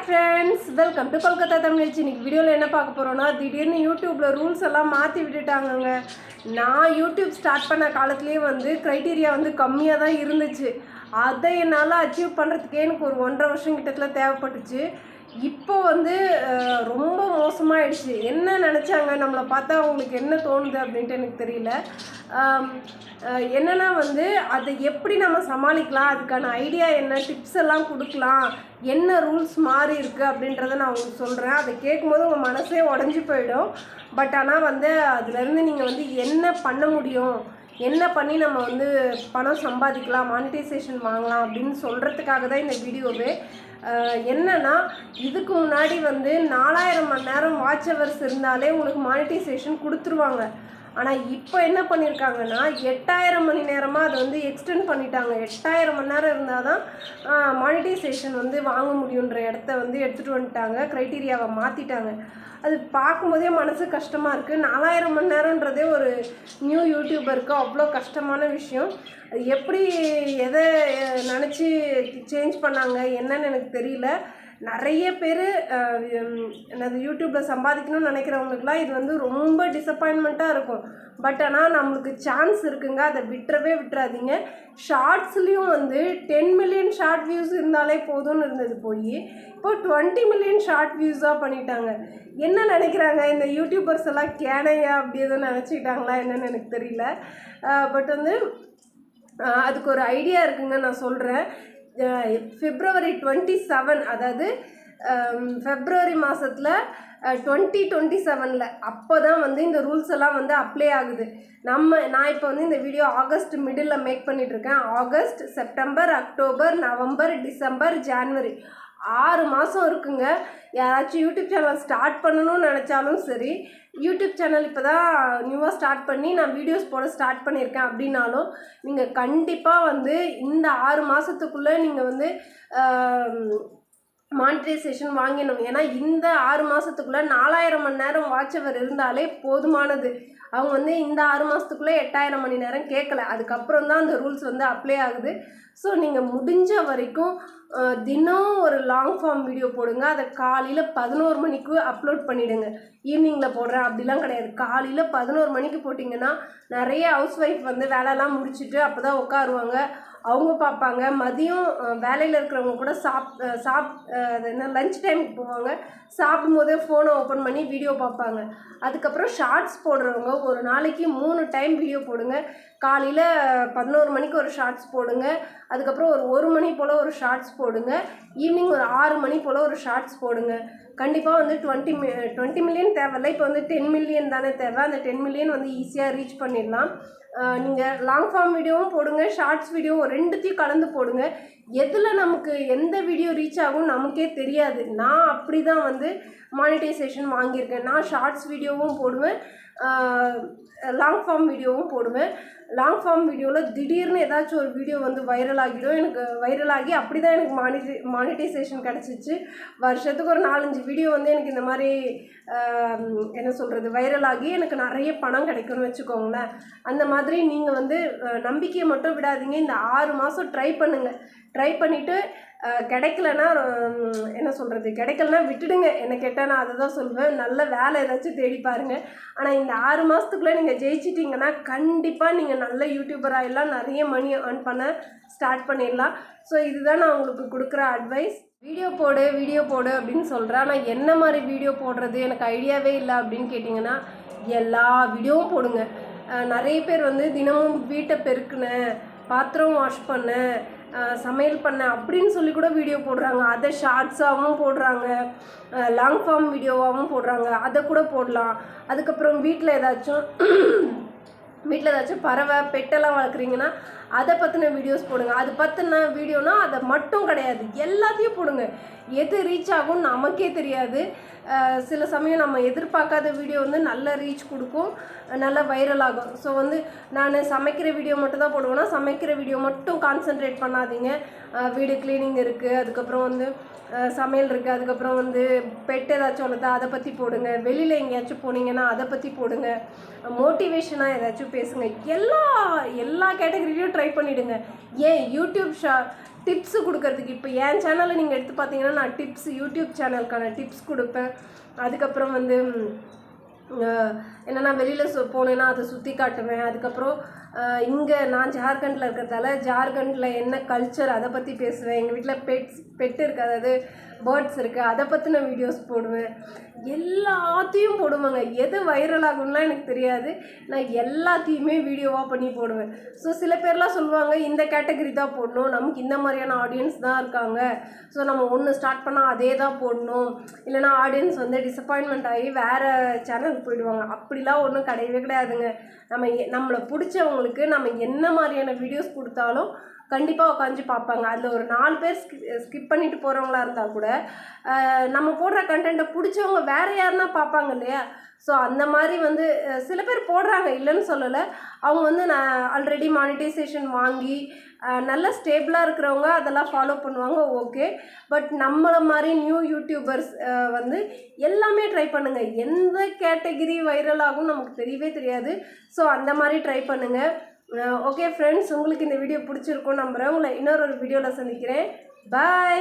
Friends, welcome to Kolkata Tamil. இன்னைக்கு வீடியோவில் என்ன பார்க்க போகிறோன்னா, திடீர்னு யூடியூப்பில் ரூல்ஸ் எல்லாம் மாற்றி விட்டுட்டாங்கங்க. நான் யூடியூப் ஸ்டார்ட் பண்ண காலத்துலேயே க்ரைட்டீரியா கம்மியாக தான் இருந்துச்சு. அதை என்னால் அச்சீவ் பண்ணுறதுக்கே எனக்கு ஒரு 1.5 வருஷம் கிட்டத்துல தேவைப்பட்டுச்சு. இப்போ ரொம்ப மோசமாகிடுச்சு. என்ன நினச்சாங்க, நம்மளை பார்த்தா அவங்களுக்கு என்ன தோணுது அப்படின்ட்டு எனக்கு தெரியல. என்னென்னா அதை எப்படி நம்ம சமாளிக்கலாம், அதுக்கான ஐடியா என்ன, டிப்ஸ் எல்லாம் கொடுக்கலாம், என்ன ரூல்ஸ் மாறி இருக்குது அப்படின்றத நான் உங்களுக்கு சொல்கிறேன். அதை கேட்கும்போது உங்கள் மனசே உடஞ்சி போயிடும். பட் ஆனால் அதுலேருந்து நீங்கள் என்ன பண்ண முடியும், என்ன பண்ணி நம்ம பணம் சம்பாதிக்கலாம், மானிட்டைசேஷன் வாங்கலாம் அப்படின்னு சொல்கிறதுக்காக தான் இந்த வீடியோவே. என்னென்னா, இதுக்கு முன்னாடி 4000 மணி நேரம் வாட்ச் ஹவர்ஸ் இருந்தாலே உங்களுக்கு மானிட்டைசேஷன் கொடுத்துருவாங்க. ஆனால் இப்போ என்ன பண்ணியிருக்காங்கன்னா, 8000 மணி நேரமாக அதை எக்ஸ்டெண்ட் பண்ணிட்டாங்க. 8000 மணி நேரம் இருந்தால் தான் மானிட்டைசேஷன் வாங்க முடியுன்ற இடத்த எடுத்துகிட்டு வந்துட்டாங்க. க்ரைட்டீரியாவை மாற்றிட்டாங்க. அது பார்க்கும்போதே மனசு கஷ்டமாக இருக்குது. 4000 மணி நேரன்றதே ஒரு நியூ யூடியூபருக்கு அவ்வளோ கஷ்டமான விஷயம். அது எப்படி எதை நினச்சி சேஞ்ச் பண்ணாங்க என்னன்னு எனக்கு தெரியல. நிறைய பேர் என்னது யூடியூப்பில் சம்பாதிக்கணும்னு நினைக்கிறவங்களுக்குலாம் இது ரொம்ப டிசப்பாயின்மெண்ட்டாக இருக்கும். பட் ஆனால் நம்மளுக்கு சான்ஸ் இருக்குங்க, அதை விட்டுறாதீங்க. ஷார்ட்ஸ்லேயும் 10 மில்லியன் ஷார்ட் வியூஸ் இருந்தாலே போதும்னு இருந்தது போய் இப்போ 20 மில்லியன் ஷார்ட் வியூஸாக பண்ணிட்டாங்க. என்ன நினைக்கிறாங்க இந்த யூடியூபர்ஸ் எல்லாம், கேனையா அப்படி எதுவும் நினச்சிக்கிட்டாங்களா என்னன்னு எனக்கு தெரியல. பட் அதுக்கு ஒரு ஐடியா இருக்குங்க, நான் சொல்கிறேன். February 27, அதாவது ஃபெப்ரவரி மாதத்தில் 2027 அப்போ தான் இந்த ரூல்ஸ் எல்லாம் அப்ளை ஆகுது. நான் இப்போ இந்த வீடியோ ஆகஸ்ட் மிடில் மேக் பண்ணிகிட்ருக்கேன். August, September, October, November, December, January 6 மாதம் இருக்குங்க. யாராச்சும் யூடியூப் சேனல் ஸ்டார்ட் பண்ணணும்னு நினச்சாலும் சரி, யூடியூப் சேனல் இப்போ தான் நியூவாக ஸ்டார்ட் பண்ணி நான் வீடியோஸ் போட ஸ்டார்ட் பண்ணியிருக்கேன் அப்படின்னாலும் நீங்கள் கண்டிப்பாக இந்த 6 மாதத்துக்குள்ளே நீங்கள் மானிட்டைசேஷன் வாங்கிடணும். ஏன்னா இந்த 6 மாதத்துக்குள்ளே 4000 மணி நேரம் வாட்ச் ஹவர் இருந்தாலே போதுமானது. அவங்க இந்த 6 மாதத்துக்குள்ளே 8000 மணி நேரம் கேட்கல. அதுக்கப்புறம் தான் அந்த ரூல்ஸ் அப்ளை ஆகுது. ஸோ நீங்கள் முடிஞ்ச வரைக்கும் தினம் ஒரு லாங் ஃபார்ம் வீடியோ போடுங்க. அதை காலையில் 11 மணிக்கு அப்லோட் பண்ணிவிடுங்க. ஈவினிங்கில் போடுறேன் அப்படிலாம் கிடையாது. காலையில் 11 மணிக்கு போட்டிங்கன்னா நிறைய ஹவுஸ் ஒய்ஃப் வேலைலாம் முடிச்சுட்டு அப்போ தான் உட்காருவாங்க, அவங்க பார்ப்பாங்க. மதியம் வேலையில் இருக்கிறவங்க கூட என்ன லஞ்ச் டைமுக்கு போவாங்க, சாப்பிடும்போதே ஃபோனை ஓப்பன் பண்ணி வீடியோ பார்ப்பாங்க. அதுக்கப்புறம் ஷார்ட்ஸ் போடுறவங்க ஒரு நாளைக்கு 3 டைம் வீடியோ போடுங்க. காலையில் 11 மணிக்கு ஒரு ஷார்ட்ஸ் போடுங்க, அதுக்கப்புறம் ஒரு மணி போல் ஒரு ஷார்ட்ஸ் போடுங்க, ஈவினிங் ஒரு 6 மணி போல் ஒரு ஷார்ட்ஸ் போடுங்க. கண்டிப்பாக 20 மில்லியன் தேவையில்லை, இப்போ 10 மில்லியன் தானே தேவை. அந்த 10 மில்லியன் ஈஸியாக ரீச் பண்ணிடலாம். நீங்கள் லாங் ஃபார்ம் வீடியோவும் போடுங்க, ஷார்ட்ஸ் வீடியோவும் ரெண்டுத்தையும் கலந்து போடுங்க. எதில் நமக்கு எந்த வீடியோ ரீச் ஆகும் நமக்கே தெரியாது. நான் அப்படி தான் மானிட்டைசேஷன் வாங்கியிருக்கேன். நான் ஷார்ட்ஸ் வீடியோவும் போடுவேன், லாங் ஃபார்ம் வீடியோவும் போடுவேன். லாங் ஃபார்ம் வீடியோவில் திடீர்னு ஏதாச்சும் ஒரு வீடியோ வைரல் ஆகிடும். எனக்கு வைரலாகி அப்படி தான் எனக்கு மானிட்டைசேஷன் கிடச்சிச்சு. வருஷத்துக்கு ஒரு 4-5 வீடியோ எனக்கு இந்த மாதிரி என்ன சொல்கிறது வைரலாகி எனக்கு நிறைய பணம் கிடைக்கும்னு வச்சுக்கோங்களேன். அந்த மாதிரி நீங்கள் நம்பிக்கையை மட்டும் விடாதீங்க. இந்த 6 மாதம் ட்ரை பண்ணுங்கள். ட்ரை பண்ணிவிட்டு கிடைக்கலன்னா என்ன சொல்கிறது, கிடைக்கலனா விட்டுடுங்க. என்ன கேட்டால் நான் அதை தான் சொல்லுவேன், நல்ல வேலை ஏதாச்சும் தேடி பாருங்கள். ஆனால் இந்த 6 மாதத்துக்குள்ளே நீங்கள் ஜெயிச்சிட்டிங்கன்னா கண்டிப்பாக நீங்கள் நல்ல யூடியூபராக எல்லாம் நிறைய மணி ஏர்ன் பண்ண ஸ்டார்ட் பண்ணிடலாம். ஸோ இதுதான் நான் உங்களுக்கு கொடுக்குற அட்வைஸ். வீடியோ போடு அப்படின்னு சொல்கிறேன். ஆனால் என்ன மாதிரி வீடியோ போடுறது, எனக்கு ஐடியாவே இல்லை அப்படின்னு கேட்டிங்கன்னா எல்லா வீடியோவும் போடுங்க. நிறைய பேர் தினமும் வீட்டை பெருக்குனேன், பாத்திரம் வாஷ் பண்ணேன், சமையல் பண்ண அப்படின்னு சொல்லி கூட வீடியோ போடுறாங்க. அதை ஷார்ட்ஸாகவும் போடுறாங்க, லாங் ஃபார்ம் வீடியோவாகவும் போடுறாங்க. அதை கூட போடலாம். அதுக்கப்புறம் வீட்டில் ஏதாச்சும் பறவை பெட்டெல்லாம் வளர்க்குறீங்கன்னா அதை பற்றின வீடியோஸ் போடுங்க. அது பற்றின வீடியோனா அதை மட்டும் கிடையாது, எல்லாத்தையும் போடுங்க. எது ரீச் ஆகும் நமக்கே தெரியாது. சில சமயம் நம்ம எதிர்பார்க்காத வீடியோ நல்ல ரீச் கொடுக்கும், நல்ல வைரல் ஆகும். ஸோ நான் சமைக்கிற வீடியோ மட்டும் தான் போடுவேன்னா சமைக்கிற வீடியோ மட்டும் கான்சென்ட்ரேட் பண்ணாதீங்க. வீடு க்ளீனிங் இருக்குது, அதுக்கப்புறம் சமையல் இருக்குது, அதுக்கப்புறம் வந்து பெட் ஏதாச்சும் வளர்த்தா அதை பற்றி போடுங்க, வெளியில் எங்கேயாச்சும் போனீங்கன்னா அதை பற்றி போடுங்க, மோட்டிவேஷனாக ஏதாச்சும் பேசுங்க. எல்லா கேட்டகரியிலையும் ட்ரை பண்ணிவிடுங்க. ஏன் யூடியூப் டிப்ஸு கொடுக்கறதுக்கு இப்போ என் சேனலை நீங்கள் எடுத்து பார்த்தீங்கன்னா நான் டிப்ஸ், யூடியூப் சேனலுக்கான டிப்ஸ் கொடுப்பேன். அதுக்கப்புறம் வந்து என்னென்னா வெளியில் போனேன்னா அதை சுற்றி காட்டுவேன். அதுக்கப்புறம் இங்கே நான் ஜார்க்கண்டில் இருக்கிறதால ஜார்க்கண்டில் என்ன கல்ச்சர் அதை பற்றி பேசுவேன். எங்கள் வீட்டில் பெட்டு இருக்குது, அதாவது பேர்ட்ஸ் இருக்குது, அதை பற்றின வீடியோஸ் போடுவேன். எல்லாத்தையும் போடுவேங்க. எது வைரல் ஆகும்லாம் எனக்கு தெரியாது, நான் எல்லாத்தையுமே வீடியோவாக பண்ணி போடுவேன். ஸோ சில பேர்லாம் சொல்லுவாங்க இந்த கேட்டகரி தான் போடணும், நமக்கு இந்த மாதிரியான ஆடியன்ஸ் தான் இருக்காங்க, ஸோ நம்ம ஒன்று ஸ்டார்ட் பண்ணால் அதே தான் போடணும், இல்லைனா ஆடியன்ஸ் வந்து டிசப்பாயின்மெண்ட் ஆகி வேறு சேனலுக்கு போயிடுவாங்க. அப்படிலாம் ஒன்றும் கிடையவே கிடையாதுங்க. நம்மளை பிடிச்சவங்களுக்கு நம்ம என்ன மாதிரியான வீடியோஸ் கொடுத்தாலும் கண்டிப்பாக உட்காந்து பார்ப்பாங்க. அதில் ஒரு 4 பேர் ஸ்கிப் பண்ணிட்டு போகிறவங்களா இருந்தால் கூட நம்ம போடுற கண்டென்ட்டை பிடிச்சவங்க வேறு யாருன்னா பார்ப்பாங்க இல்லையா? ஸோ அந்த மாதிரி வந்து சில பேர் போடுறாங்க, இல்லைன்னு சொல்லலை. அவங்க வந்து நான் ஆல்ரெடி மானிட்டைசேஷன் வாங்கி நல்ல ஸ்டேபிளாக இருக்கிறவங்க அதெல்லாம் ஃபாலோ பண்ணுவாங்க, ஓகே. பட் நம்மளை மாதிரி நியூ யூடியூபர்ஸ் வந்து எல்லாமே ட்ரை பண்ணுங்கள். எந்த கேட்டகிரி வைரல் ஆகும் நமக்கு தெரியவே தெரியாது. ஸோ அந்த மாதிரி ட்ரை பண்ணுங்கள். ஓகே ஃப்ரெண்ட்ஸ், உங்களுக்கு இந்த வீடியோ பிடிச்சிருக்கும் நம்புகிறேன். உங்களை இன்னொரு வீடியோவில் சந்திக்கிறேன். பாய்.